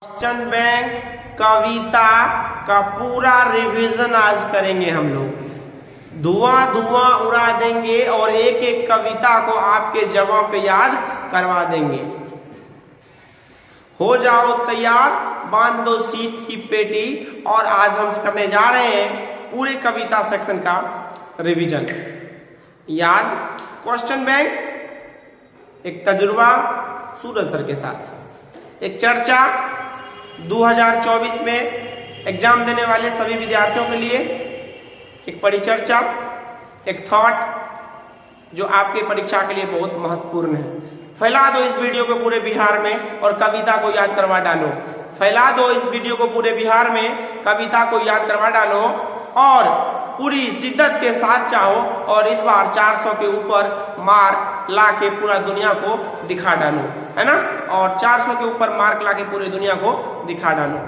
Question bank कविता का पूरा revision आज करेंगे हम लोग। धुआं धुआं उड़ा देंगे और एक एक कविता को आपके जवाब पे याद करवा देंगे। हो जाओ तैयार, बांध दो सीट की पेटी और आज हम करने जा रहे हैं पूरे कविता सेक्शन का रिवीजन। याद, क्वेश्चन बैंक, एक तजुर्बा सूरज सर के साथ, एक चर्चा 2024 में एग्जाम देने वाले सभी विद्यार्थियों के लिए, एक परिचर्चा, एक थॉट जो आपकी परीक्षा के लिए बहुत महत्वपूर्ण है। फैला दो इस वीडियो को पूरे बिहार में और कविता को याद करवा डालो। फैला दो इस वीडियो को पूरे बिहार में, कविता को याद करवा डालो और पूरी शिद्दत के साथ चाहो और इस बार 400 के ऊपर मार्क ला के पूरा दुनिया को दिखा डालो, है ना। और 400 के ऊपर मार्क ला के पूरे दुनिया को दिखा डालो।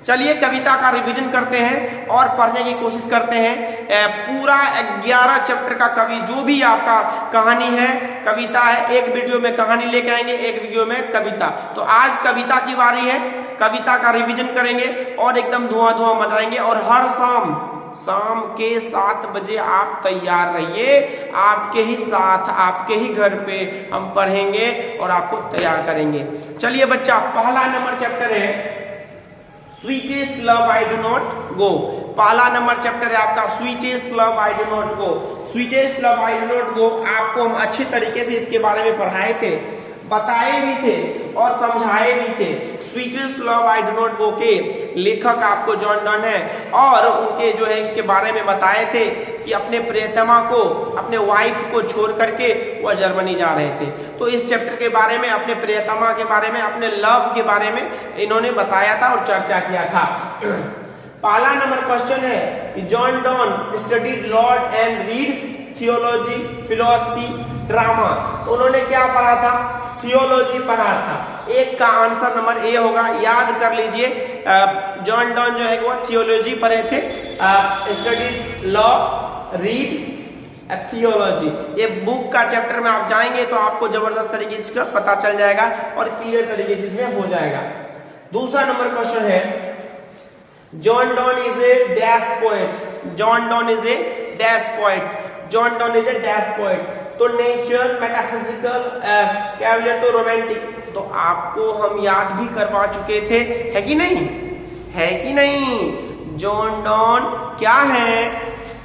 चलिए कविता का रिवीजन करते हैं और पढ़ने की कोशिश करते हैं। पूरा 11 चैप्टर का कवि जो भी आपका कहानी है, कविता है, एक वीडियो में कहानी लेके आएंगे, एक वीडियो में कविता। तो आज कविता की बारी है, कविता का रिवीजन करेंगे और एकदम धुआं धुआं मनाएंगे। और हर शाम के 7 बजे आप तैयार रहिए, आपके ही साथ, आपके ही घर पे हम पढ़ेंगे और आपको तैयार करेंगे। चलिए बच्चा, पहला नंबर चैप्टर है sweetest love I do not गो। पहला नंबर चैप्टर है आपका sweetest love I do not go. Sweetest love I do not गो आपको हम अच्छे तरीके से इसके बारे में पढ़ाए थे, बताए भी थे और समझाए भी थे। Sweetest love I do not गो के लेखक आपको जॉन डन है और उनके जो है इसके बारे में बताए थे कि अपने प्रियतमा को, अपने वाइफ को छोड़ करके वह जर्मनी जा रहे थे। तो इस चैप्टर के बारे में, अपने प्रियतमा के बारे में, अपने लव के बारे में इन्होंने बताया था और चर्चा किया था। पहला नंबर क्वेश्चन है कि John Donne studied Lord and read theology, philosophy, drama. तो उन्होंने क्या पढ़ा था? थियोलॉजी पढ़ा था। एक का आंसर नंबर ए होगा, याद कर लीजिए। जॉन डन जो है वो थियोलॉजी पढ़े थे, स्टडीड लॉ, रीड थियोलॉजी। ये बुक का चैप्टर में आप जाएंगे तो आपको जबरदस्त तरीके से पता चल जाएगा और क्लियर तरीके से इसमें हो जाएगा। दूसरा नंबर क्वेश्चन है John Donne is a dash poet. John Donne is a dash poet. John Donne is a dash poet. तो नेचर, मेटाफिजिकल, कैवलियर, तो रोमांटिक। तो आपको हम याद भी करवा चुके थे, है कि नहीं? है कि नहीं? जॉन डन क्या है?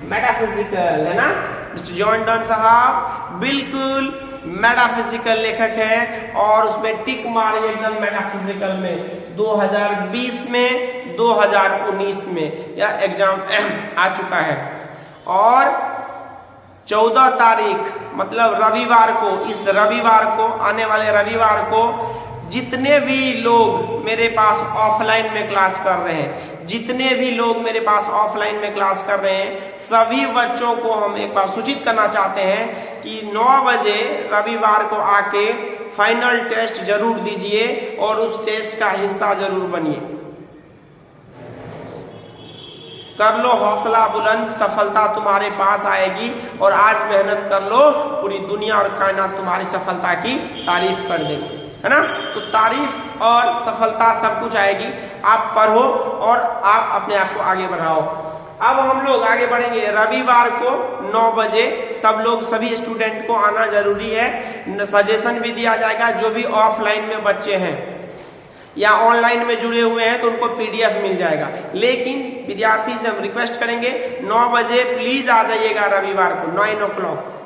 मेटाफिजिकल, है ना। मिस्टर जॉन डन साहब बिल्कुल मेटाफिजिकल लेखक है और उसमें टिक मारिए एकदम मेटाफिजिकल में। 2020 में, 2019 में यह एग्जाम आ चुका है और 14 तारीख मतलब रविवार को, इस रविवार को, आने वाले रविवार को जितने भी लोग मेरे पास ऑफलाइन में क्लास कर रहे हैं, जितने भी लोग मेरे पास ऑफलाइन में क्लास कर रहे हैं, सभी बच्चों को हम एक बार सूचित करना चाहते हैं कि 9 बजे रविवार को आके फाइनल टेस्ट जरूर दीजिए और उस टेस्ट का हिस्सा जरूर बनिए। कर लो हौसला बुलंद, सफलता तुम्हारे पास आएगी और आज मेहनत कर लो, पूरी दुनिया और कायनात तुम्हारी सफलता की तारीफ कर देगी, है ना। तो तारीफ और सफलता सब कुछ आएगी। आप पढ़ो और आप अपने आप को आगे बढ़ाओ। अब हम लोग आगे बढ़ेंगे। रविवार को 9 बजे सब लोग, सभी स्टूडेंट को आना जरूरी है। सजेशन भी दिया जाएगा। जो भी ऑफलाइन में बच्चे हैं या ऑनलाइन में जुड़े हुए हैं तो उनको PDF मिल जाएगा। लेकिन विद्यार्थी से हम रिक्वेस्ट करेंगे 9 बजे प्लीज आ जाइएगा रविवार को 9 o'clock।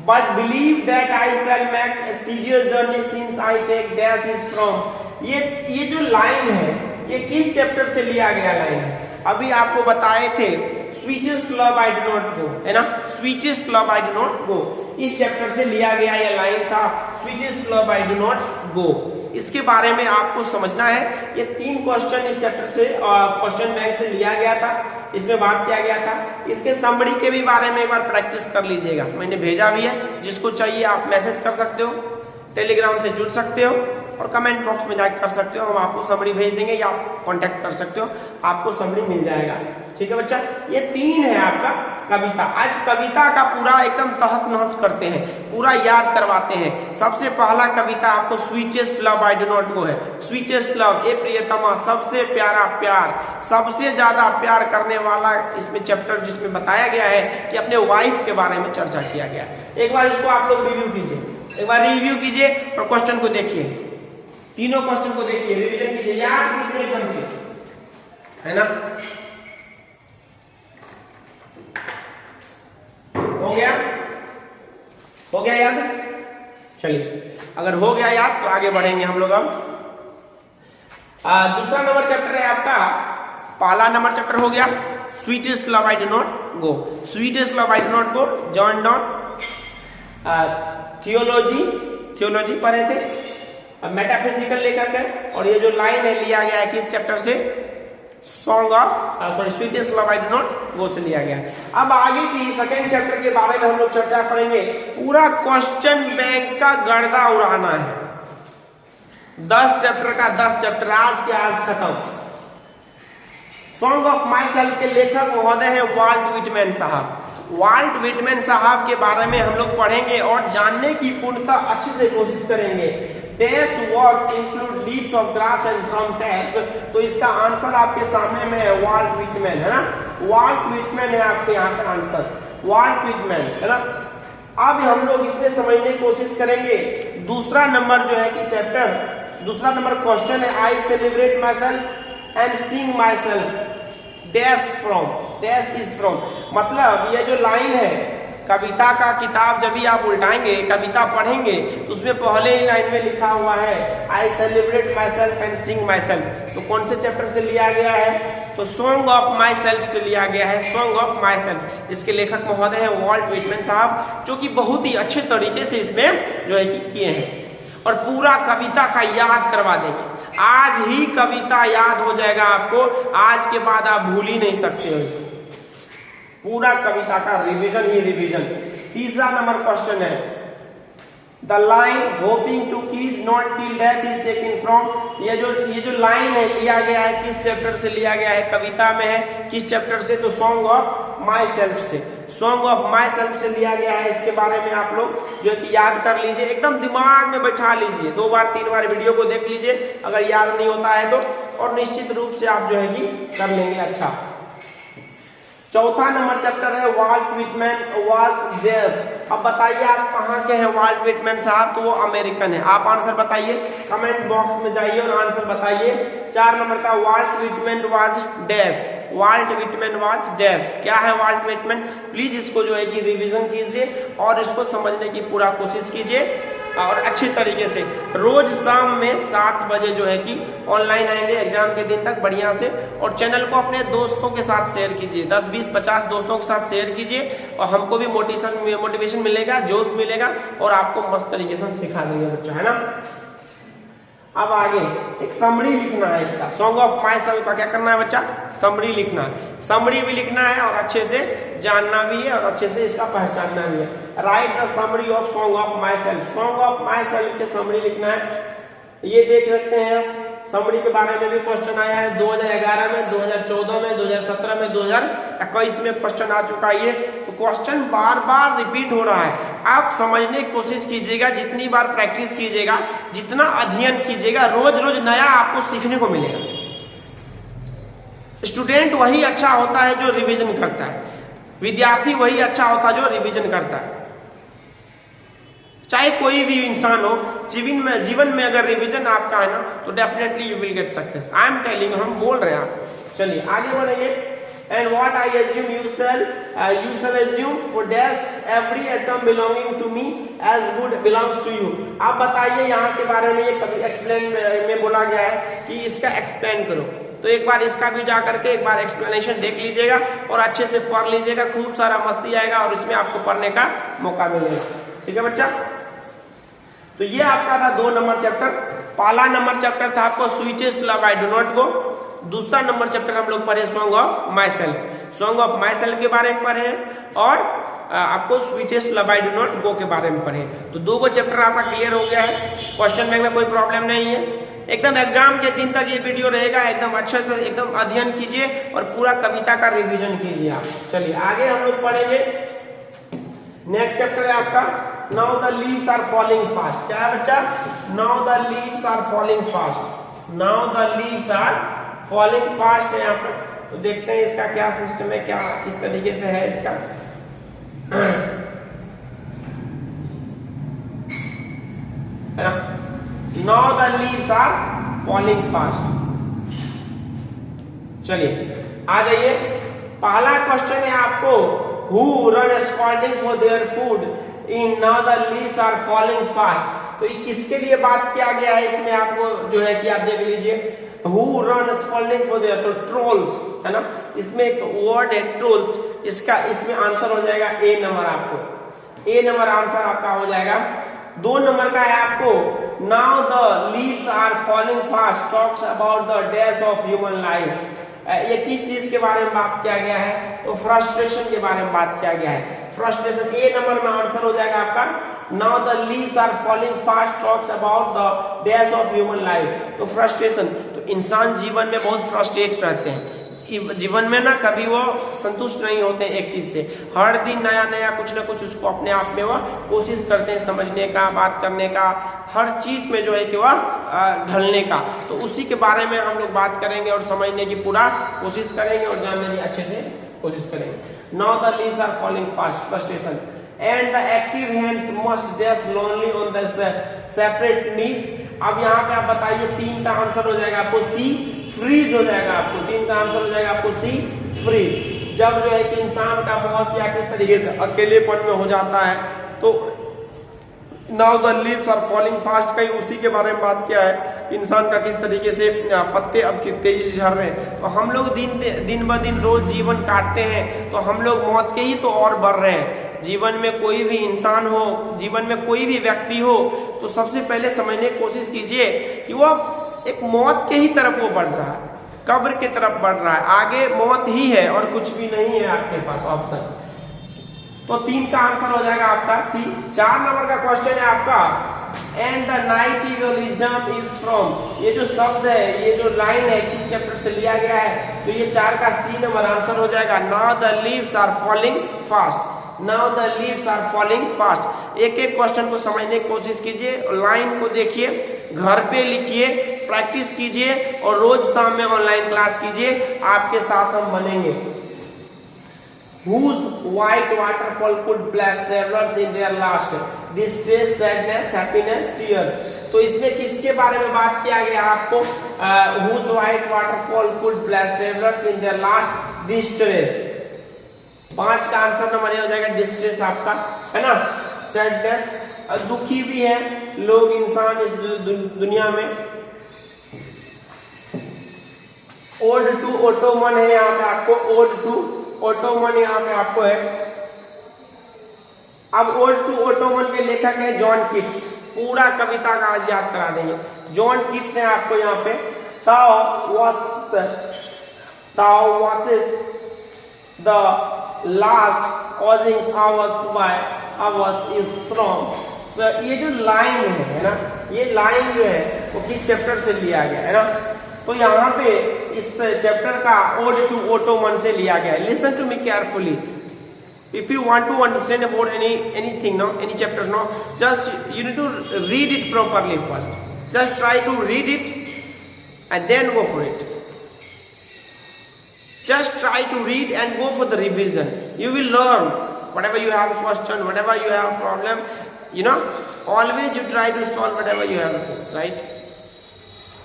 But believe that I shall make speedier journey since I take dash is from. ये जो लाइन है ये किस चैप्टर से लिया गया लाइन है? अभी आपको बताए थे sweetest love I do not go, है ना। Sweetest love I do not गो इस चैप्टर से लिया गया ये लाइन था, sweetest love I do not गो। इसके बारे में आपको समझना है। ये 3 क्वेश्चन इस चैप्टर से क्वेश्चन बैंक से लिया गया था, इसमें बात किया गया था। इसके समरी के भी बारे में एक बार प्रैक्टिस कर लीजिएगा, मैंने भेजा भी है। जिसको चाहिए आप मैसेज कर सकते हो, टेलीग्राम से जुड़ सकते हो और कमेंट बॉक्स में जाकर कर सकते हो। हम आपको समरी भेज देंगे या आप कॉन्टैक्ट कर सकते हो, आपको समरी मिल जाएगा। ठीक है बच्चा, ये 3 है आपका कविता। आज कविता का पूरा एकदम तहस नहस करते हैं, पूरा याद करवाते हैं। सबसे पहला कविता आपको sweetest love I do not go है। स्वीटेस्ट लव, ए प्रियतमा, सबसे प्यारा प्यार, सबसे ज्यादा प्यार करने वाला इसमें चैप्टर जिसमें बताया गया है कि अपने वाइफ के बारे में चर्चा किया गया। एक बार इसको आप लोग रिव्यू कीजिए, एक बार रिव्यू कीजिए और क्वेश्चन को देखिए, तीनों क्वेश्चन को देखिए, रिवीजन कीजिए, याद कीजिए एकदम से, है ना। हो गया, हो गया याद? चलिए, अगर हो गया याद तो आगे बढ़ेंगे हम लोग। अब दूसरा नंबर चैप्टर है आपका, पहला नंबर चैप्टर हो गया sweetest love I do not go. Sweetest love I do not go, John Donne. Theology पढ़े थे, अब मेटाफिजिकल लेकर के, और ये जो लाइन है लिया गया है किस चैप्टर से? Song of sweetest love I do not गो से लिया गया। अब आगे की सेकंड चैप्टर के बारे में हम लोग चर्चा करेंगे। पूरा क्वेश्चन बैंक का गर्दा उड़ाना है, 10 चैप्टर का 10 चैप्टर आज के आज खत्म। सॉन्ग ऑफ माई सेल्फ के लेखक महोदय है वाल्ट विटमैन साहब। वाल्ट विटमैन साहब के बारे में हम लोग पढ़ेंगे और जानने की पूर्णतः अच्छे से कोशिश करेंगे। Dash works include leaves of grass and from taps, तो इसका आंसर आपके सामने में है वाल्ट विटमैन, है ना। वाल्ट विटमैन है आपके यहाँ का आंसर, वाल्ट विटमैन, है ना। अब हम लोग इसमें समझने की कोशिश करेंगे। दूसरा नंबर जो है कि चैप्टर, दूसरा नंबर क्वेश्चन है, I celebrate my self and Singh my self dash from, dash is from, मतलब ये जो लाइन है कविता का किताब जब भी आप उल्टाएंगे, कविता पढ़ेंगे तो उसमें पहले ही लाइन में लिखा हुआ है I celebrate my self and Singh my self. तो कौन से चैप्टर से लिया गया है? तो सॉन्ग ऑफ माई सेल्फ से लिया गया है, सॉन्ग ऑफ माई सेल्फ। इसके लेखक महोदय हैं वाल्ट विटमैन साहब, जो कि बहुत ही अच्छे तरीके से इसमें जो है कि किए हैं और पूरा कविता का याद करवा देंगे। आज ही कविता याद हो जाएगा आपको, आज के बाद आप भूल ही नहीं सकते हो। पूरा कविता का रिवीजन ही रिवीजन। तीसरा नंबर क्वेश्चन है, द लाइन होपिंग टू किस not till death is taken from, ये जो लाइन है लिया गया है किस चैप्टर से लिया गया है? कविता में है, किस चैप्टर से? तो सॉन्ग ऑफ माई सेल्फ से, सॉन्ग ऑफ माई सेल्फ से लिया गया है। इसके बारे में आप लोग जो है कि याद कर लीजिए, एकदम दिमाग में बैठा लीजिए, 2 बार 3 बार वीडियो को देख लीजिए अगर याद नहीं होता है तो, और निश्चित रूप से आप जो है कि कर लेंगे अच्छा। चौथा नंबर चैप्टर है वाल्ट विटमैन वाज जेस। अब बताइए आप कहाँ के हैं वाल्ट विटमैन साहब? तो वो अमेरिकन है। आप आंसर बताइए, कमेंट बॉक्स में जाइए और आंसर बताइए। 4 नंबर का Walt Whitman was dash, Walt Whitman was dash, क्या है वाल्ट विटमैन? प्लीज इसको जो है कि रिवीजन कीजिए और इसको समझने की पूरा कोशिश कीजिए और अच्छे तरीके से। रोज शाम में 7 बजे जो है कि ऑनलाइन आएंगे एग्जाम के दिन तक बढ़िया से, और चैनल को अपने दोस्तों के साथ शेयर कीजिए, 10 20 50 दोस्तों के साथ शेयर कीजिए और हमको भी मोटिवेशन मिलेगा, जोश मिलेगा और आपको मस्त तरीके से हम सिखा देंगे बच्चा, है ना। अब आगे एक समरी लिखना है इसका, सॉन्ग ऑफ माई सेल्फ का क्या करना है बच्चा? समरी लिखना है, समरी भी लिखना है और अच्छे से जानना भी है और अच्छे से इसका पहचानना भी है। Right the summary of song of my self, song of my self के समरी लिखना है। ये देख सकते हैं समरी के बारे में भी क्वेश्चन आया है 2011 में, 2014 में, 2017 में, 2021 में क्वेश्चन आ चुका है। तो क्वेश्चन बार बार रिपीट हो रहा है, आप समझने की कोशिश कीजिएगा, जितनी बार प्रैक्टिस कीजिएगा, जितना अध्ययन कीजिएगा, रोज रोज नया आपको सीखने को मिलेगा। स्टूडेंट वही अच्छा होता है जो रिवीजन करता है, विद्यार्थी वही अच्छा होता है जो रिवीजन करता है। चाहे कोई भी इंसान हो, जीवन में अगर रिवीजन आपका है ना तो definitely you will get success. I am telling, हम बोल रहे हैं। चलिए आगे बढ़ेंगे। And what I assume you shall assume for dash every atom belonging to me as good belongs to you. आप बताइए यहाँ के बारे में, ये कभी एक्सप्लेन में बोला गया है कि इसका एक्सप्लेन करो, तो एक बार इसका भी जा करके एक बार एक्सप्लेनेशन देख लीजिएगा और अच्छे से पढ़ लीजिएगा, खूब सारा मस्ती आएगा और इसमें आपको पढ़ने का मौका मिलेगा। ठीक है बच्चा, तो ये आपका था 2 नंबर चैप्टर। पहला नंबर चैप्टर था आपको sweetest love I do not गो। दूसरा नंबर चैप्टर हम लोग पढ़े song of my self, song of my self के बारे में पढ़े और आपको sweetest love I do not गो के बारे में पढ़े। तो 2 चैप्टर आपका क्लियर हो गया है, क्वेश्चन बैंक में कोई प्रॉब्लम नहीं है। एकदम एग्जाम के दिन तक ये वीडियो रहेगा, एकदम अच्छे से एकदम अध्ययन कीजिए और पूरा कविता का रिवीजन कीजिए आप। चलिए आगे हम लोग पढ़ेंगे। नेक्स्ट चैप्टर है आपका now the leaves are falling fast. क्या है बच्चा? Now the leaves are falling fast. Now the leaves are falling fast है यहाँ पर। तो देखते हैं इसका क्या सिस्टम है, क्या किस तरीके से है इसका। Now the leaves are falling fast. चलिए आ जाइए। पहला क्वेश्चन है आपको, who run scudding for their food in now the leaves are falling fast. तो ये किसके लिए बात किया गया है इसमें आपको जो है कि आप देख लीजिए, who run scudding for there, तो ट्रोल्स है ना, इसमें एक वर्ड है ट्रोल्स, इसका इसमें आंसर हो जाएगा ए नंबर। आपको ए नंबर आंसर आपका हो जाएगा। 2 नंबर का है आपको, now the leaves are falling fast talks about the days of human life. ये किस चीज के बारे में बात किया गया है? तो फ्रस्ट्रेशन के बारे में बात किया गया है। फ्रस्ट्रेशन ए नंबर में आंसर हो जाएगा आपका। Now the leaves are falling fast talks about the days of human life. तो फ्रस्ट्रेशन, तो इंसान जीवन में बहुत फ्रस्ट्रेट रहते हैं, जीवन में ना कभी वो संतुष्ट नहीं होते एक चीज से, हर दिन नया नया कुछ ना कुछ उसको अपने आप में वो कोशिश करते हैं समझने का, बात करने का, हर चीज में जो है कि वह ढलने का। तो उसी के बारे में हम लोग बात करेंगे और समझने की पूरा कोशिश करेंगे और जानने की अच्छे से कोशिश करेंगे। Now the leaves are falling fast, frustration and the active hands must dash lonely on the separate knees. अब यहाँ पे आप बताइए, 3 का आंसर हो जाएगा आपको सी, फ्रीज हो जाएगा आपको। 3 का आंसर हो जाएगा आपको सी, फ्रीज। जब जो है कि इंसान का बहुत या किस तरीके से अकेलेपन में हो जाता है, तो now the leaves are falling fast कहीं उसी के बारे में बात किया है, इंसान का किस तरीके से पत्ते अब तेजी से झड़ रहे हैं। तो हम लोग दिन ब दिन रोज जीवन काटते हैं, तो हम लोग मौत के ही तो और बढ़ रहे हैं। जीवन में कोई भी इंसान हो, जीवन में कोई भी व्यक्ति हो, तो सबसे पहले समझने की कोशिश कीजिए कि वो एक मौत के ही तरफ वो बढ़ रहा है, कब्र के तरफ बढ़ रहा है, आगे मौत ही है और कुछ भी नहीं है आपके पास ऑप्शन। तो 3 का आंसर हो जाएगा आपका सी। 4 नंबर का क्वेश्चन है आपका, and the night wisdom is from. ये जो शब्द है, ये जो लाइन है, किस चैप्टर से लिया गया है? तो ये 4 का सी नंबर आंसर हो जाएगा। Now the leaves are falling fast. Now the leaves are falling fast. एक एक क्वेश्चन को समझने की कोशिश कीजिए, लाइन को देखिए, घर पे लिखिए, प्रैक्टिस कीजिए और रोज शाम में ऑनलाइन क्लास कीजिए, आपके साथ हम बनेंगे। Whose white waterfall could bless travelers in their last distress, sadness, happiness, tears। तो इसमें किसके बारे में बात किया गया आपको? Whose white waterfall could bless travelers in their last distress। 5 का आंसर नंबर हो जाएगा डिस्ट्रेस आपका, है ना, सैडनेस, दुखी भी है लोग, इंसान इस दुनिया में। ओड टू ओटोमन है यहाँ पे आपको, ओड टू ओटोमन यहाँ पे आपको है। अब ओड टू ओटोमन के लेखक है जॉन किट्स। पूरा कविता का आज याद करा देंगे। जॉन किट्स है आपको यहाँ पे। Thou watchest the last causing ours is from। ये जो लाइन है ना, ये लाइन जो है वो किस चैप्टर से लिया गया है ना? तो यहाँ पे इस चैप्टर का ओड टू ओटोमन से लिया गया है। Listen to me carefully. If you want to understand about anything, no, any chapter, no, just you need to read it properly first. Just try to read it and then go for it. Just try to read and go for the revision. You will learn whatever you have a question, whatever you have a problem. You know, always you try to solve whatever you have things, right?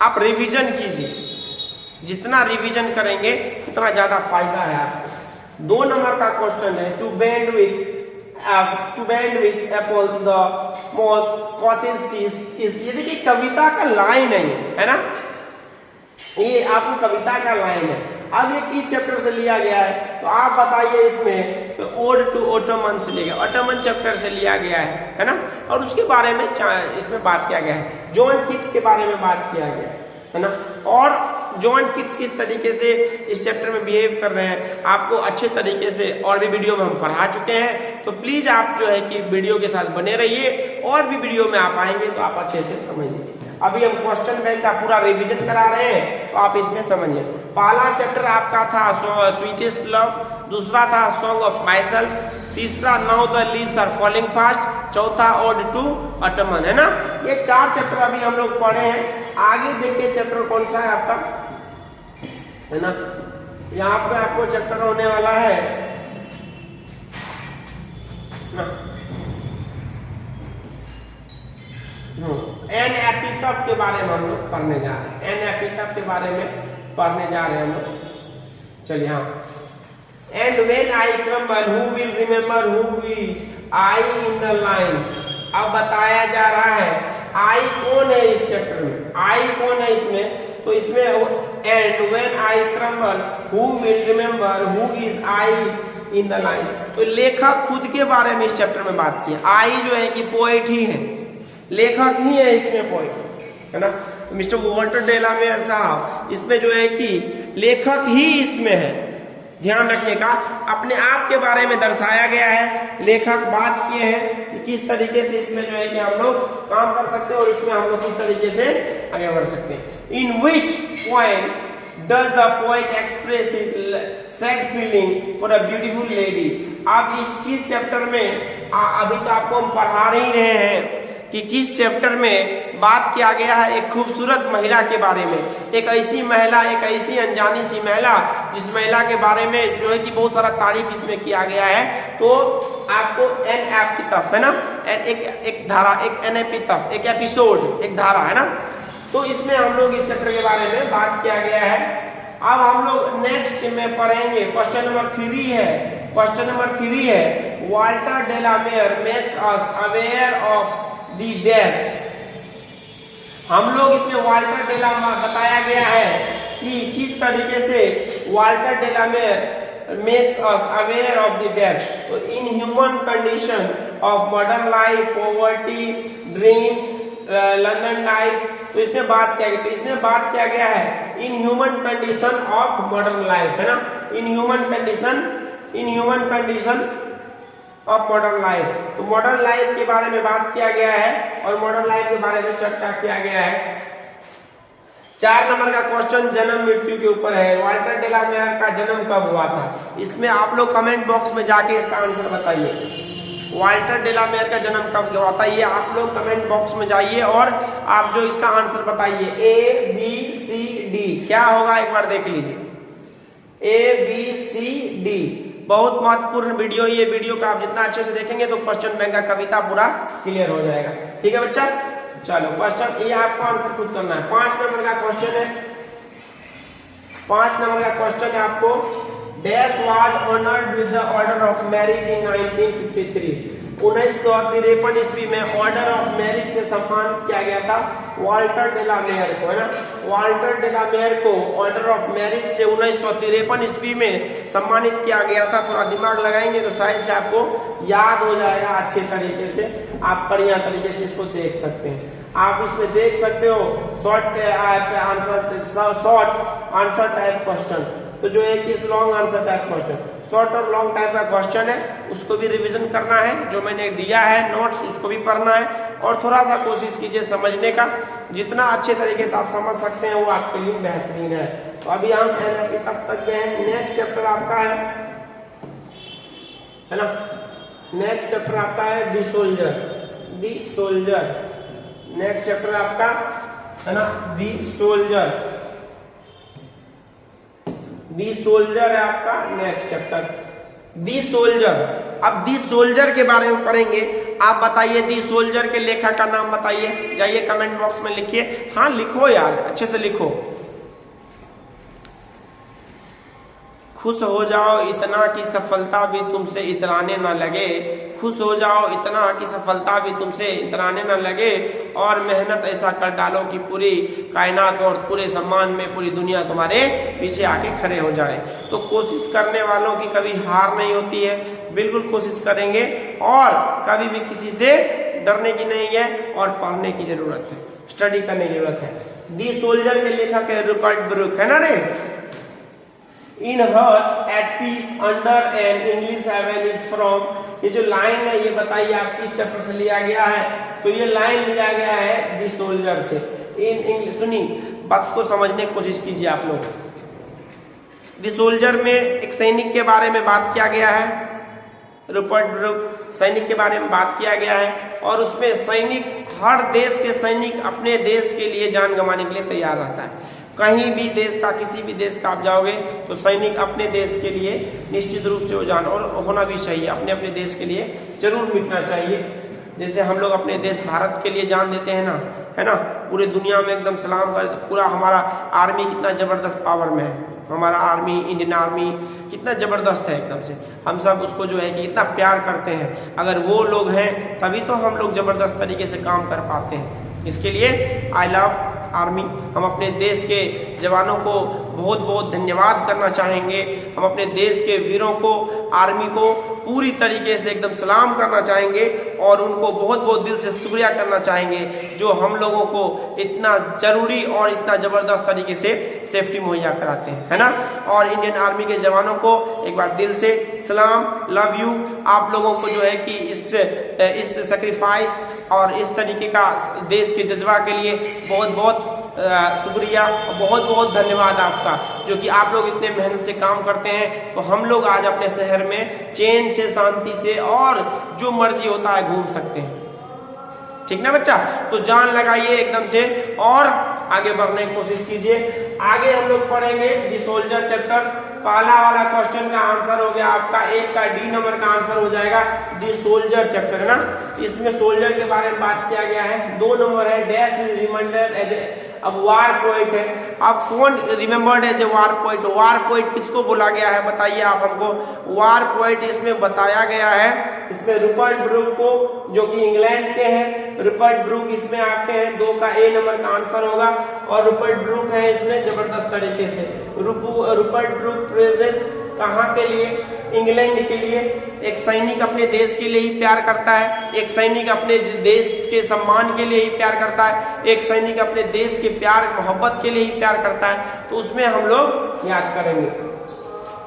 आप revision कीजिए, जितना revision करेंगे उतना ज्यादा फायदा है आपको। 2 number का क्वेश्चन है, to bend with apples the most cottage cheese is. ये देखिए कविता का लाइन है ना, ये आपको कविता का लाइन है। अब ये किस चैप्टर से लिया गया है? तो आप बताइए इसमें। तो ओड टू ओटोमन से लिया गया, ओटोमन चैप्टर से लिया गया है ना, और उसके बारे में इसमें बात किया गया है। जॉन किट्स के बारे में बात किया गया है ना, और जॉन किट्स किस तरीके से इस चैप्टर में बिहेव कर रहे हैं आपको अच्छे तरीके से और भी वीडियो में हम पढ़ा चुके हैं। तो प्लीज आप जो है कि वीडियो के साथ बने रहिए, और भी वीडियो में आप आएंगे तो आप अच्छे से समझ लीजिए। अभी हम क्वेश्चन बैंक का पूरा रिवीजन करा रहे हैं, तो आप इसमें समझिए। पहला चैप्टर आपका था स्वीटेस्ट लव, दूसरा था सॉन्ग ऑफ माई सेल्फ, तीसरा now the leaves are falling fast, चौथा ओड टू ऑटमन, है ना। ये 4 चैप्टर अभी हम लोग पढ़े हैं। आगे देखिए चैप्टर कौन सा है आपका, है ना। यहाँ पे आपको चैप्टर होने वाला है एन एपिथेट के बारे में हम लोग पढ़ने जा रहे हैं। एन एपिथेट के बारे में पढ़ने जा रहे हैं हम लोग। चलिए हाँ। And when I crumble who will remember who is I in the line. अब बताया जा रहा है आई कौन है इस चैप्टर में, आई कौन है इसमें, तो इसमें and when I crumble who will remember who is I in the line. तो लेखक खुद के बारे में इस चैप्टर में बात की। आई जो है कि पोएट ही है, लेखक ही है इसमें, पोएट, है ना। तो मिस्टर वॉल्टर डेलामेयर साहब इसमें जो है कि लेखक ही इसमें है। ध्यान रखने का, अपने आप के बारे में दर्शाया गया है, लेखक बात किए हैं कि किस तरीके से इसमें जो है कि हम लोग काम कर सकते हैं और इसमें हम लोग किस तरीके से आगे बढ़ सकते हैं। In which point does the poet express his sad feeling for a beautiful lady। आप इस किस चैप्टर में अभी तो आपको हम पढ़ा ही रहे हैं कि किस चैप्टर में बात किया गया है एक खूबसूरत महिला के बारे में। एक ऐसी महिला, एक ऐसी अनजानी सी महिला जिस महिला के बारे में जो है कि बहुत सारा तारीफ इसमें किया गया है। तो आपको एन एपिथेट, है ना, एक धारा, एक एन एपिथेट, एक एपिसोड, एक धारा, है ना। तो इसमें हम लोग इस चैप्टर के बारे में बात किया गया है। अब हम लोग नेक्स्ट में पढ़ेंगे क्वेश्चन नंबर 3 है। क्वेश्चन नंबर 3 है Walter de la Mare makes us aware of the dash. हम लोग इसमें वाल्टर डेलामेयर बताया गया है कि किस तरीके से Walter de la Mare makes us aware of the dash. तो in human condition of modern life, poverty, dreams, London life. तो इसमें बात किया गया, तो इसमें बात किया गया है इन human condition of modern life, है ना। इन human condition of modern life. तो मॉडर्न लाइफ के बारे में बात किया गया है और मॉडर्न लाइफ के बारे में चर्चा किया गया है। 4 नंबर का क्वेश्चन जन्म मृत्यु के ऊपर है। वाल्टर डेलामेयर का जन्म कब हुआ था? इसमें आप लोग कमेंट बॉक्स में जाके इसका आंसर बताइए। वाल्टर डेलामेयर का जन्म कब हुआ था ये आप लोग कमेंट बॉक्स में जाइए और आप जो इसका आंसर बताइए। A B C D क्या होगा एक बार देख लीजिए। A B C D बहुत महत्वपूर्ण वीडियो। ये वीडियो का आप जितना अच्छे से देखेंगे तो क्वेश्चन बैंक का कविता पूरा क्लियर हो जाएगा। ठीक है बच्चा, चलो क्वेश्चन ये आपको आंसर खुद करना है। 5 नंबर का क्वेश्चन है। 5 नंबर का क्वेश्चन है आपको dash was honoured with the order of merit in 1953। 1953 ईस्वी में ऑर्डर ऑफ मेरिट से सम्मानित किया गया था वाल्टर डेलामेयर को, है ना। वाल्टर डेलामेयर को ऑर्डर ऑफ मेरिट से 1953 ईस्वी में सम्मानित किया गया था। थोड़ा दिमाग लगाएंगे तो शायद से आपको याद हो जाएगा अच्छे तरीके से, आप बढ़िया तरीके से इसको देख सकते हैं। आप इसमें देख सकते हो शॉर्ट आंसर टाइप क्वेश्चन, तो जो है कि long answer type question, short और लॉन्ग टाइप का क्वेश्चन है, उसको भी रिवीजन करना है। जो मैंने दिया है नोट्स उसको भी पढ़ना है और थोड़ा सा कोशिश कीजिए समझने का। जितना अच्छे तरीके से आप समझ सकते हैं वो आपके लिए बेहतरीन है। तो अभी हम तब तक गए हैं। नेक्स्ट चैप्टर आपका है ना, नेक्स्ट चैप्टर आपका है दी सोल्जर। नेक्स्ट चैप्टर आपका है ना दी सोल्जर है आपका नेक्स्ट चैप्टर दी सोल्जर। अब दी सोल्जर के बारे में पढ़ेंगे। आप बताइए दी सोल्जर के लेखक का नाम बताइए, जाइए कमेंट बॉक्स में लिखिए। हाँ लिखो यार, अच्छे से लिखो। खुश हो जाओ इतना कि सफलता भी तुमसे इतराने न लगे। खुश हो जाओ इतना कि सफलता भी तुमसे इतराने न लगे और मेहनत ऐसा कर डालो कि पूरी कायनात और पूरे सम्मान में पूरी दुनिया तुम्हारे पीछे आके खड़े हो जाए। तो कोशिश करने वालों की कभी हार नहीं होती है, बिल्कुल कोशिश करेंगे और कभी भी किसी से डरने की नहीं है और पढ़ने की जरूरत है, स्टडी करने की जरूरत है। दी सोल्जर के लेखक है रूपर्ट ब्रूक, है ना रे। In hearts at peace under an English heaven is from. ये जो लाइन है ये बताइए आप किस चैप्टर से लिया गया है? तो ये लाइन लिया गया है दी सोल्जर से। In English. सुनिए, बात को समझने की कोशिश कीजिए आप लोग। द सोल्जर में एक सैनिक के बारे में बात किया गया है, रूपर्ट ब्रूक सैनिक के बारे में बात किया गया है, और उसमें सैनिक, हर देश के सैनिक अपने देश के लिए जान गंवाने के लिए तैयार रहता है। कहीं भी देश का, किसी भी देश का आप जाओगे तो सैनिक अपने देश के लिए निश्चित रूप से वो जान, और होना भी चाहिए, अपने अपने देश के लिए जरूर मिटना चाहिए। जैसे हम लोग अपने देश भारत के लिए जान देते हैं ना, है ना, पूरे दुनिया में एकदम सलाम कर, पूरा हमारा आर्मी कितना जबरदस्त पावर में है, हमारा आर्मी, इंडियन आर्मी कितना जबरदस्त है एकदम से, हम सब उसको जो है कि इतना प्यार करते हैं। अगर वो लोग हैं तभी तो हम लोग जबरदस्त तरीके से काम कर पाते हैं। इसके लिए आई लव आर्मी। हम अपने देश के जवानों को बहुत बहुत धन्यवाद करना चाहेंगे। हम अपने देश के वीरों को, आर्मी को पूरी तरीके से एकदम सलाम करना चाहेंगे और उनको बहुत बहुत दिल से शुक्रिया करना चाहेंगे, जो हम लोगों को इतना जरूरी और इतना जबरदस्त तरीके से सेफ्टी मुहैया कराते हैं, है ना। और इंडियन आर्मी के जवानों को एक बार दिल से सलाम, लव यू। आप लोगों को जो है कि इस सेक्रीफाइस और इस तरीके का देश के जज्बा के लिए बहुत बहुत शुक्रिया और बहुत बहुत धन्यवाद आपका, जो कि आप लोग इतने मेहनत से काम करते हैं तो हम लोग आज अपने शहर में चैन से, शांति से और जो मर्जी होता है घूम सकते हैं। ठीक ना बच्चा, तो जान लगाइए एकदम से और आगे बढ़ने की कोशिश कीजिए। आगे हम लोग पढ़ेंगे दी सोल्जर चैप्टर। पहला वाला क्वेश्चन का आंसर हो गया आपका, एक का डी नंबर का आंसर हो जाएगा दी सोल्जर चैप्टर, है ना। इसमें सोल्जर के बारे में बात किया गया है। 2 नंबर है डैश इज रिमेंबर्ड एज अब वार पोइट है। अब कौन remembered as a war poet? War poet किसको बोला गया है बताइए आप हमको। वार पोइट इसमें बताया गया है, इसमें रूपर्ट ब्रूक को, जो कि इंग्लैंड के हैं। रूपर्ट ब्रूक इसमें आपके हैं, 2 का ए नंबर का आंसर होगा। और रूपर्ट ब्रूक है इसमें जबरदस्त तरीके से। रूपर्ट ब्रूक प्रेजेस कहाँ के लिए? इंग्लैंड के लिए। एक सैनिक अपने देश के लिए ही प्यार करता है, एक सैनिक अपने देश के सम्मान के लिए ही प्यार करता है, एक सैनिक अपने देश के प्यार मोहब्बत के लिए ही प्यार करता है। तो उसमें हम लोग याद करेंगे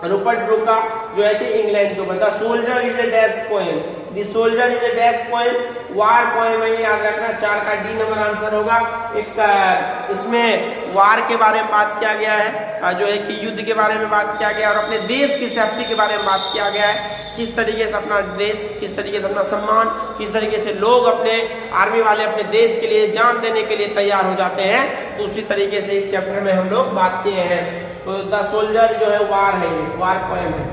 रूपर्ट ब्रूक का जो है कि इंग्लैंड को बता। Soldier is a dash poem, the soldier is a dash poem, war poem है, याद रखना। 4 का डी नंबर आंसर होगा। एक इसमें वार के बारे में बात किया गया है, जो है कि युद्ध के बारे में बात किया गया, और अपने देश की सेफ्टी के बारे में बात किया गया है। किस तरीके से अपना देश, किस तरीके से अपना सम्मान, किस तरीके से लोग अपने आर्मी वाले अपने देश के लिए जान देने के लिए तैयार हो जाते हैं। तो उसी तरीके से इस चैप्टर में हम लोग बात किए हैं। तो द सोल्जर जो है वार है, ये वार पोएम है।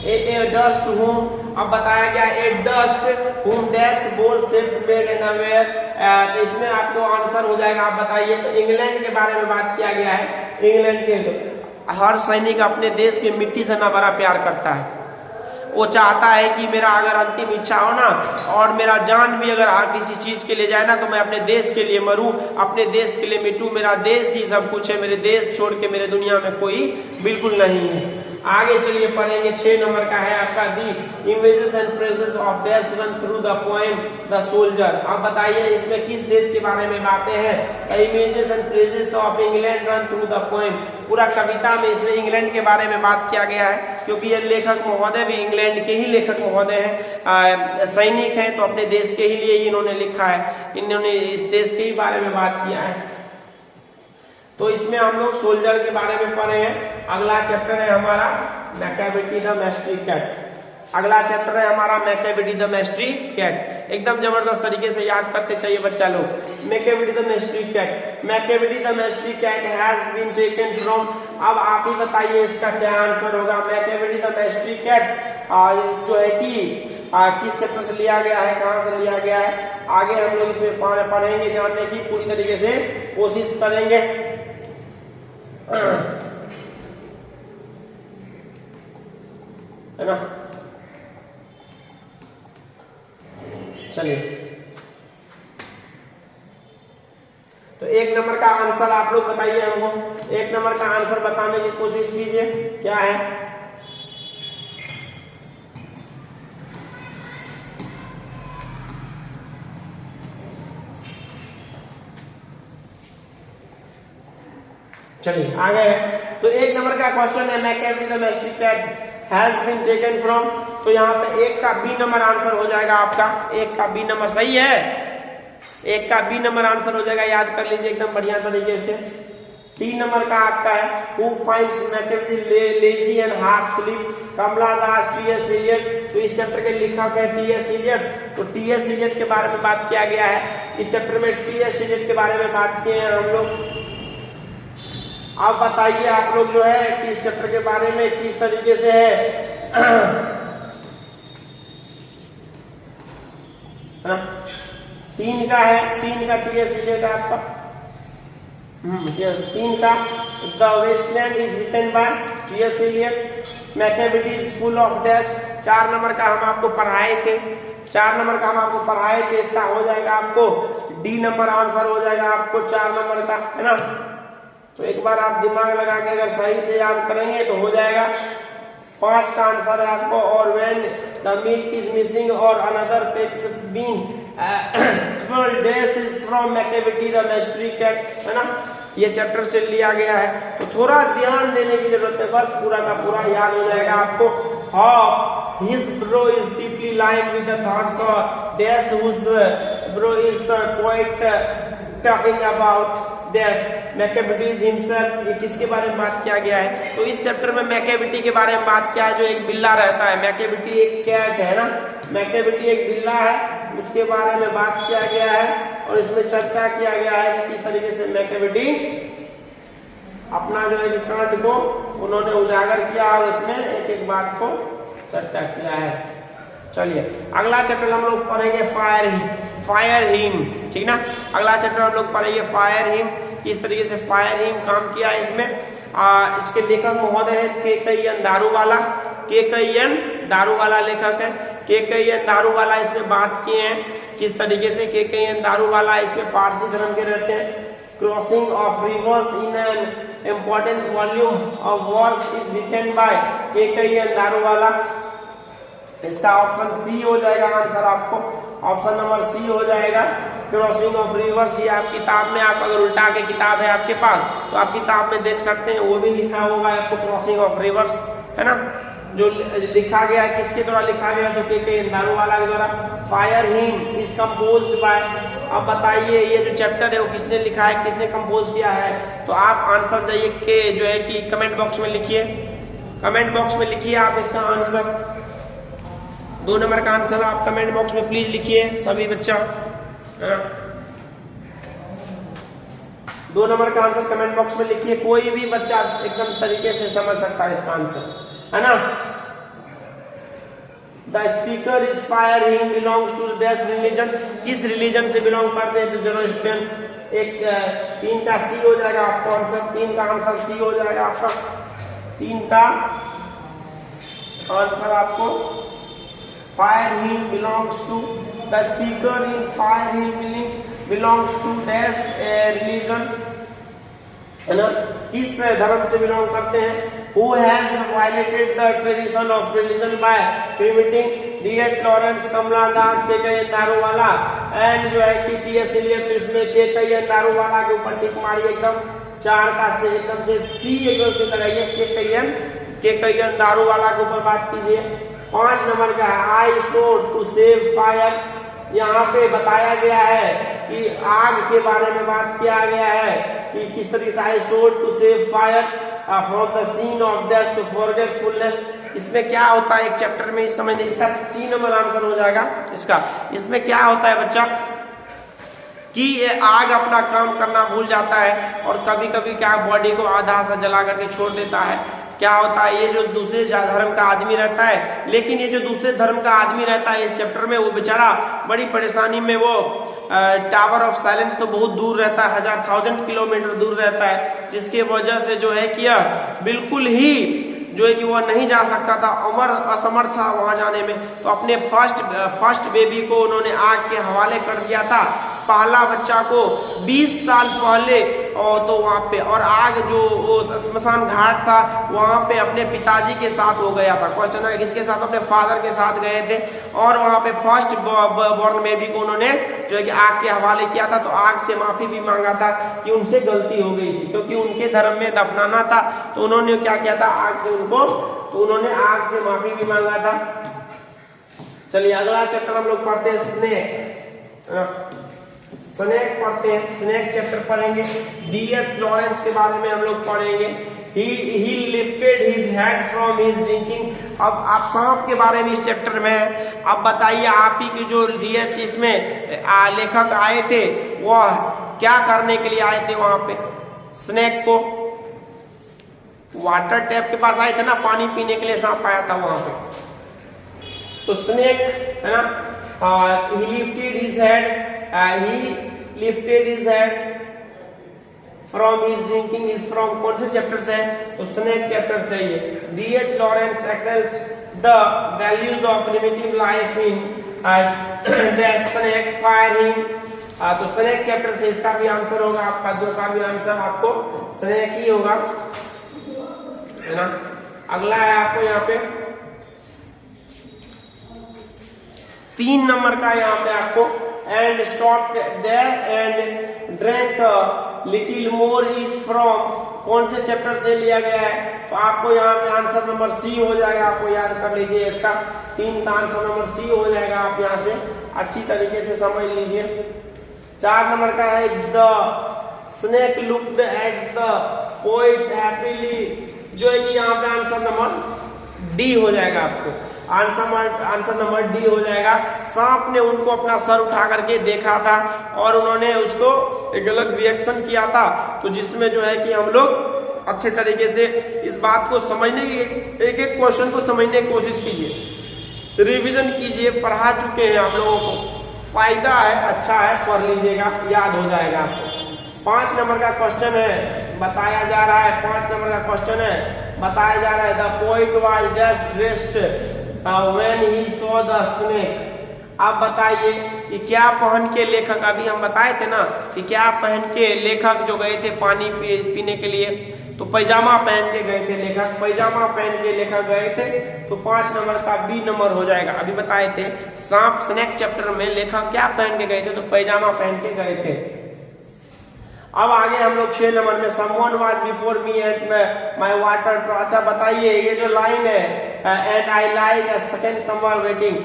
ए डस्ट हुम, अब बताया गया ए डस्ट हुम डैश बोल सेफ्ट मेड एंड अवेयर। इसमें आपको आंसर हो जाएगा, आप बताइए। तो इंग्लैंड के बारे में बात किया गया है। इंग्लैंड के हर सैनिक अपने देश की मिट्टी से ना बड़ा प्यार करता है। वो चाहता है कि मेरा अगर अंतिम इच्छा हो ना, और मेरा जान भी अगर किसी चीज के लिए जाए ना, तो मैं अपने देश के लिए मरूं, अपने देश के लिए मिटूं। मेरा देश ही सब कुछ है, मेरे देश छोड़ के मेरे दुनिया में कोई बिल्कुल नहीं है। आगे चलिए पढ़ेंगे। 6 नंबर का है आपका the images and phrases of dash run through the poem the soldier. अब बताइए इसमें किस देश के बारे में बातें हैं? The images and phrases of England run through the poem. पूरा कविता में इसमें इंग्लैंड के बारे में बात किया गया है, क्योंकि ये लेखक महोदय भी इंग्लैंड के ही लेखक महोदय हैं, सैनिक हैं, तो अपने देश के ही लिए ही इन्होंने लिखा है, इन्होंने इस देश के ही बारे में बात किया है। तो इसमें हम लोग सोल्जर के बारे में पढ़े हैं। अगला चैप्टर है हमारा मैकेविटी द मैस्ट्री कैट। अगला चैप्टर है हमारा मैकेविटी द मैस्ट्री कैट। एकदम जबरदस्त तरीके से याद करते चाहिए बच्चा लोग। Macavity the mystery cat, Macavity the mystery cat has been taken from. अब आप ही बताइए इसका क्या आंसर होगा। मैकेविटी द मैस्ट्री कैट जो है कि किस चैप्टर से लिया गया है, कहाँ से लिया गया है, आगे हम लोग इसमें पढ़ेंगे, जानने की पूरी तरीके से कोशिश करेंगे। है ना, चलिए। तो 1 नंबर का आंसर आप लोग बताइए हमको। 1 नंबर का आंसर बताने की कोशिश कीजिए, क्या है? चलिए आगे है। तो 1 नंबर का क्वेश्चन है Macavity the mystery cat has been taken from. तो यहाँ पे 1 का बी नंबर आंसर हो जाएगा आपका। 1 का बी नंबर सही है। एक का बी नंबर आंसर हो जाएगा, याद कर लीजिए एकदम बढ़िया तरीके से। 3 नंबर का आपका है who finds Macavity lazy and half sleep, Kamala Das, T S. Eliot. तो इस चैप्टर के लेखक है टी.एस. इलियट। तो टी.एस. इलियट के बारे में बात किया गया है इस चैप्टर में, टी.एस. इलियट के बारे में बात किए हैं हम लोग। अब बताइए आप लोग जो है कि इस चैप्टर के बारे में किस तरीके से है। 3 का है, 3 का टी.एस. इलियट आपका। 3 का the waste land is written by T S. Eliot, Macavity is full of dash. 4 number का हम आपको पढ़ाए थे, 4 नंबर का हम आपको पढ़ाए थे, इसका हो जाएगा आपको डी नंबर आंसर हो जाएगा आपको 4 नंबर का, है ना। तो एक बार आप दिमाग लगा के अगर सही से याद करेंगे तो हो जाएगा। 5 का आंसर है आपको और when the milk is missing और another peck's been dash is from Macavity the mystery cat, है ना। ये चैप्टर से लिया गया है, तो थोड़ा ध्यान देने की जरूरत है, बस पूरा का पूरा याद हो जाएगा आपको। How his brow is deeply lined with the thoughts of dash whose brow is the poet talking about dash Macavity's himself. ये किसके बारे में बात किया गया है, तो इस चैप्टर में मैकेविटी के बारे में बात किया है, जो एक बिल्ला रहता है। मैकेविटी एक कैट है ना, मैकेविटी एक बिल्ला है, उसके बारे में बात किया गया है और इसमें चर्चा किया गया है कि किस तरीके से मैकेविटी अपना जो है कांड को उन्होंने उजागर किया और इसमें एक एक बात को चर्चा किया है। चलिए अगला चैप्टर हम लोग पढ़ेंगे फायर हिम, ठीक ना। अगला चैप्टर हम लोग पढ़ेंगे फायर हिम, किस तरीके से फायर हिम काम किया है इसमें। इसके लेखक महोदय है के.एन. दारूवाला, के.एन. दारूवाला लेखक है। के.एन. दारूवाला इसमें बात किए हैं किस तरीके से। के.एन. दारूवाला इसमें पारसी धर्म के रहते हैं। Crossing of rivers in an important volume of verse is written by K N. Daruwalla. इसका ऑप्शन सी हो जाएगा आंसर आपको, ऑप्शन नंबर सी हो जाएगा। क्रॉसिंग ऑफ रिवर्स, ये आप किताब में, आप अगर उल्टा के किताब है आपके पास तो आप किताब में देख सकते हैं, वो भी लिखा होगा आपको क्रॉसिंग ऑफ रिवर्स, है ना। जो लिखा गया है किसके द्वारा लिखा गया, तो के.एन. दारूवाला के द्वारा। Fire him is composed bye, अब बताइए ये जो चैप्टर है वो किसने लिखा है, किसने कंपोज किया है। तो आप आंसर जाइए के जो है कि कमेंट बॉक्स में लिखिए, कमेंट बॉक्स में लिखिए आप इसका आंसर। 2 नंबर का आंसर आप कमेंट बॉक्स में प्लीज लिखिए सभी बच्चा, 2 नंबर का आंसर कमेंट बॉक्स में लिखिए, कोई भी बच्चा एकदम तरीके से समझ सकता है इसका आंसर, है ना। The speaker is fire hymn belongs to dash religion, किस रिलीजन से बिलोंग करते हैं, तो ज़ोरोस्ट्रियन। एक 3 का सी हो जाएगा आपका आंसर, 3 का आंसर सी हो जाएगा आपका, 3 का आंसर आपको fire hymn belongs to, the speaker in fire hymn belongs to dash religion, है ना, किस धर्म से बिलोंग करते हैं। Who has violated the tradition of religion by permitting D.H. Lawrence, Kamala Das, K N. Daruwalla and जो है कि टी.एस. इलियट। इसमें के.एन. दारूवाला के ऊपर टिक मारी एकदम, 4 का से एकदम से सी एकदम से लगाइए, के.एन. दारूवाला के ऊपर बात कीजिए। 5 नंबर का है आई सोड टू सेव फायर, यहाँ पे बताया गया है कि आग के बारे में बात किया गया है कि किस तरीके से I sought to save fire from the scene of death to forgetfulness. इसमें क्या होता है एक चैप्टर में, इस समय इसका सी नंबर आंसर हो जाएगा इसका। इसमें क्या होता है बच्चा कि ये आग अपना काम करना भूल जाता है और कभी कभी क्या बॉडी को आधा सा जला करके छोड़ देता है। क्या होता है, ये जो दूसरे धर्म का आदमी रहता है, लेकिन ये जो दूसरे धर्म का आदमी रहता है इस चैप्टर में, वो बेचारा बड़ी परेशानी में, वो टावर ऑफ साइलेंस तो बहुत दूर रहता है, 1000 किलोमीटर दूर रहता है, जिसके वजह से जो है कि बिल्कुल ही जो है कि वह नहीं जा सकता था, असमर्थ था वहां जाने में। तो अपने फर्स्ट बेबी को उन्होंने आग के हवाले कर दिया था, पहला बच्चा को 20 साल पहले, और तो वहाँ पे, और आग जो स्मशान घाट था वहाँ पे अपने पिताजी के साथ हो गया था। क्वेश्चन है किसके साथ, अपने फादर के साथ गए थे, और वहाँ पे फर्स्ट बॉर्न बेबी को उन्होंने जो है कि आग के हवाले किया था। तो आग से माफी भी मांगा था कि उनसे गलती हो गई थी, क्योंकि उनके धर्म में दफनाना था, तो उन्होंने क्या किया था, आग से उनको, तो उन्होंने आग से माफी भी मांगा था। चलिए अगला चैप्टर हम लोग पढ़ते हैं स्नेक पढ़ते हैं, स्नेक चैप्टर पढ़ेंगे। डीएच लॉरेंस के बारे में हम लोग पढ़ेंगे। He lifted his head from his drinking। अब आप सांप के बारे में इस चैप्टर में है। अब बताइए आप ही की जो डीएच इसमें लेखक आए थे वह क्या करने के लिए आए थे वहां पे? स्नेक को वाटर टैप के पास आए थे ना, पानी पीने के लिए सांप आया था वहां पे। तो स्नेक है ना, he lifted his head from his drinking is from कौन से चैप्टर से है? तो स्नेक चैप्टर से ये। D H Lawrence extols the values of primitive life in the snake fire him. तो स्नेक चैप्टर से इसका भी आंसर होगा आपका, दो का भी आंसर आपको स्नेक ही होगा, है ना। अगला है आपको यहाँ पे 3 नंबर का, यहाँ पे आपको and stop there and drink little more is from कौन से चैप्टर से लिया गया है? तो आपको यहाँ पे आंसर नंबर सी हो जाएगा, आपको याद कर लीजिए इसका 3 का आंसर नंबर सी हो जाएगा। आप यहाँ से अच्छी तरीके से समझ लीजिए। 4 नंबर का है the snake looked at the poet happily, जो है कि यहाँ पे आंसर नंबर डी हो जाएगा। आपको आंसर नंबर डी हो जाएगा। सांप ने उनको अपना सर उठा करके देखा था और उन्होंने उसको एक अलग रिएक्शन किया था, तो जिसमें जो है कि हम लोग अच्छे तरीके से इस बात को समझने की, एक एक क्वेश्चन को समझने की कोशिश कीजिए, रिवीजन कीजिए। पढ़ा चुके हैं आप लोगों को, फायदा है, अच्छा है, पढ़ लीजिएगा, याद हो जाएगा आपको। 5 नंबर का क्वेश्चन है, बताया जा रहा है 5 नंबर का क्वेश्चन है, बताया जा रहा है the poet was just dressed when he saw the snake. आप बताइए कि क्या पहन के लेखक, अभी हम बताए थे ना कि क्या पहन के लेखक जो गए थे पानी पीने के लिए, तो पैजामा पहन के गए थे लेखक, पैजामा पहन के लेखक गए थे। तो 5 नंबर का बी नंबर हो जाएगा। अभी बताए थे सांप स्नेक चैप्टर में लेखक क्या पहन के गए थे? तो पैजामा पहन के गए थे। अब आगे हम लोग 6 नंबर में someone was before me at my water. अच्छा बताइए ये जो लाइन है and I like a second summer waiting,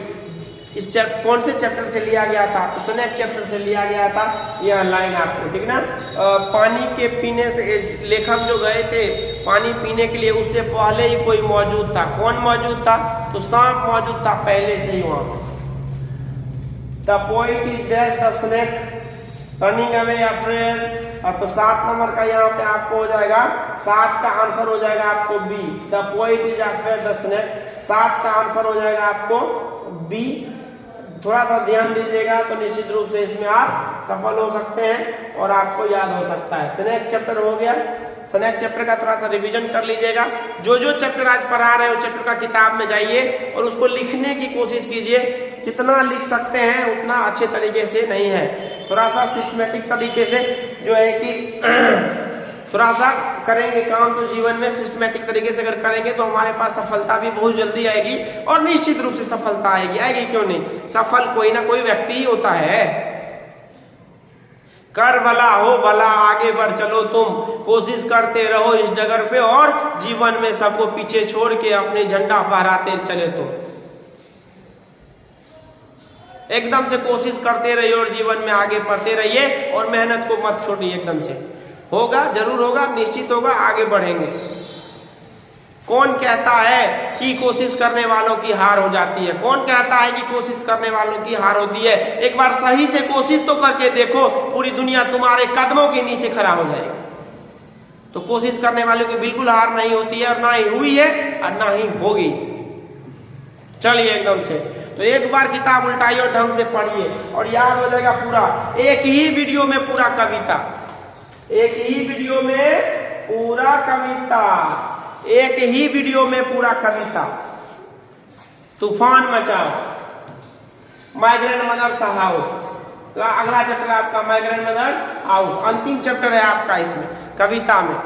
इस कौन से चैप्टर से लिया गया था? तो स्नेक चैप्टर से लिया गया था यह लाइन आपको, ठीक ना। पानी के पीने से लेखक जो गए थे पानी पीने के लिए, उससे पहले ही कोई मौजूद था। कौन मौजूद था? तो सांप मौजूद था पहले से ही वहां। The poet is dash the snake running away afraid. तो 7 नंबर का यहाँ पे आपको हो जाएगा, 7 का आंसर हो जाएगा आपको B, the poet is afraid the snake. 7 का आंसर हो जाएगा आपको बी। थोड़ा सा ध्यान दीजिएगा तो निश्चित रूप से इसमें आप सफल हो सकते हैं और आपको याद हो सकता है। स्नेक चैप्टर हो गया। स्नेक चैप्टर का थोड़ा सा रिवीजन कर लीजिएगा। जो जो चैप्टर आज पढ़ा रहे हैं उस चैप्टर का किताब में जाइए और उसको लिखने की कोशिश कीजिए। जितना लिख सकते हैं उतना अच्छे तरीके से नहीं है, थोड़ा सा सिस्टमेटिक तरीके से जो है कि थोड़ा सा करेंगे काम तो जीवन में सिस्टमेटिक तरीके से अगर करेंगे तो हमारे पास सफलता भी बहुत जल्दी आएगी और निश्चित रूप से सफलता आएगी। आएगी क्यों नहीं? सफल कोई ना कोई व्यक्ति ही होता है। कर भला हो भला, आगे बढ़ चलो तुम, कोशिश करते रहो इस डगर पे और जीवन में सबको पीछे छोड़ के अपने झंडा फहराते चले। तुम एकदम से कोशिश करते रहिए और जीवन में आगे बढ़ते रहिए और मेहनत को मत छोड़िए एकदम से। होगा, जरूर होगा, निश्चित होगा, आगे बढ़ेंगे। कौन कहता है कि कोशिश करने वालों की हार हो जाती है? कौन कहता है कि कोशिश करने वालों की हार होती है? एक बार सही से कोशिश तो करके देखो, पूरी दुनिया तुम्हारे कदमों के नीचे खड़ा हो जाएगी। तो कोशिश करने वालों की बिल्कुल हार नहीं होती है और ना ही हुई है और ना ही होगी। चलिए एकदम से तो एक बार किताब उल्टाइए और ढंग से पढ़िए और याद हो जाएगा पूरा। एक ही वीडियो में पूरा कविता, एक ही वीडियो में पूरा कविता, एक ही वीडियो में पूरा कविता। तूफान मचाओ, माय ग्रैंड मदर्स हाउस। अगला चैप्टर आपका माय ग्रैंड मदर्स हाउस, अंतिम चैप्टर है आपका इसमें कविता में।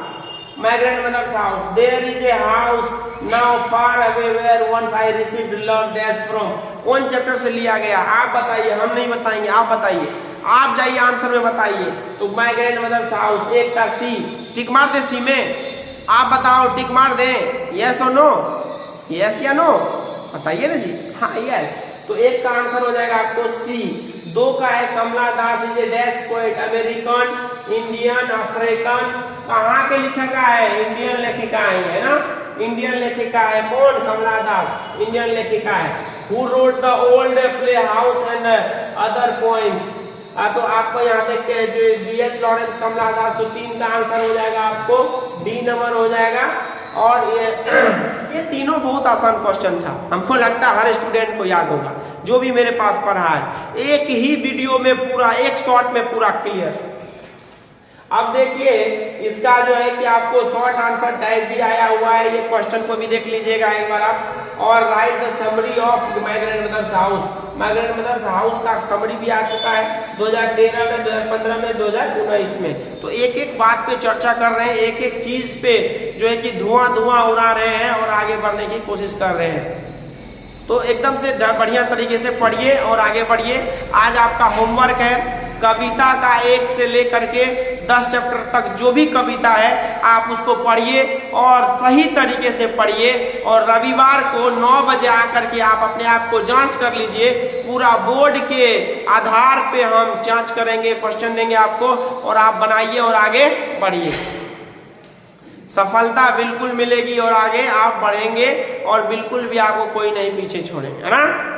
My grandmother's house, there is a house now far away where once I received love dash from. कौन चैप्टर से लिया गया? आप बताइए, हम नहीं बताएंगे, आप बताइए। आप जाइए आंसर में बताइए। तो माय ग्रैंड मदर्स हाउस, एक का सी, टिक मार दे सी में। आप बताओ, टिक मार दे, यस और नो, यस या नो, बताइए ना जी। हाँ यस, तो एक का आंसर हो जाएगा आपको सी, 2 का है Kamala Das is a dash poet, American, Indian, African. कहाँ के लेखिका है? इंडियन लेखिका है ना, इंडियन लेखिका है। कौन? कमला दास, इंडियन लेखिका है। Who wrote the old play house and other poems. तो आपको यहाँ देखते हैं जो BH लॉरेंस, कमला दास, तो 3 का आंसर हो जाएगा आपको D नंबर हो जाएगा। और ये तीनों बहुत आसान क्वेश्चन था, हमको लगता है हर स्टूडेंट को याद होगा जो भी मेरे पास पढ़ा है। एक ही वीडियो में पूरा, एक शॉट में पूरा क्लियर। अब देखिए इसका जो है कि आपको शॉर्ट आंसर टाइप भी आया हुआ है, ये क्वेश्चन को भी देख लीजिएगा एक बार आप। और right the summary of my grandmother's house, my grandmother's house का समरी भी आ चुका है 2013 में, 2015 में, 2019 में। तो एक एक बात पे चर्चा कर रहे हैं, एक एक चीज पे जो है कि धुआं उड़ा रहे हैं और आगे बढ़ने की कोशिश कर रहे हैं। तो एकदम से बढ़िया तरीके से पढ़िए और आगे बढ़िए। आज आपका होमवर्क है कविता का 1 से लेकर के 10 चैप्टर तक जो भी कविता है आप उसको पढ़िए और सही तरीके से पढ़िए। और रविवार को 9 बजे आकर के आप अपने आप को जांच कर लीजिए। पूरा बोर्ड के आधार पे हम जांच करेंगे, क्वेश्चन देंगे आपको और आप बनाइए और आगे बढ़िए। सफलता बिल्कुल मिलेगी और आगे आप बढ़ेंगे और बिल्कुल भी आपको कोई नहीं पीछे छोड़ेगा, है ना।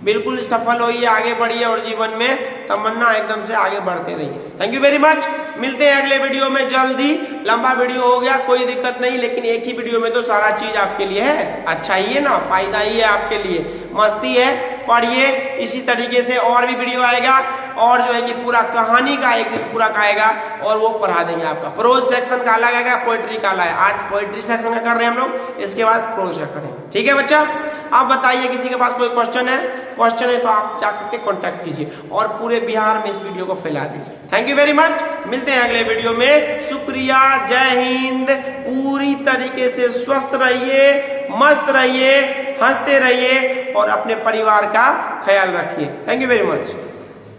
बिल्कुल सफल होइए, आगे बढ़िए और जीवन में तमन्ना एकदम से आगे बढ़ते रहिए। Thank you very much. मिलते हैं अगले वीडियो में जल्दी। लंबा वीडियो हो गया कोई दिक्कत नहीं, लेकिन एक ही वीडियो में तो सारा चीज आपके लिए है। अच्छा ही है ना, फायदा ही है आपके लिए, मस्ती है, पढ़िए। इसी तरीके से और भी वीडियो आएगा और जो है कि पूरा कहानी का एक दिन पूरा का आएगा और वो पढ़ा देंगे आपका। प्रोज सेक्शन का अलग आएगा, पोएट्री का अलग है। आज पोएट्री सेक्शन का कर रहे हैं हम लोग, इसके बाद प्रोज का करेंगे। ठीक है बच्चा, आप बताइए किसी के पास कोई क्वेश्चन है? क्वेश्चन है तो आप जाकर के कांटेक्ट कीजिए और पूरे बिहार में इस वीडियो को फैला दीजिए। Thank you very much. मिलते हैं अगले वीडियो में। शुक्रिया, जय हिंद। पूरी तरीके से स्वस्थ रहिए, मस्त रहिए, हंसते रहिए और अपने परिवार का ख्याल रखिए। Thank you very much.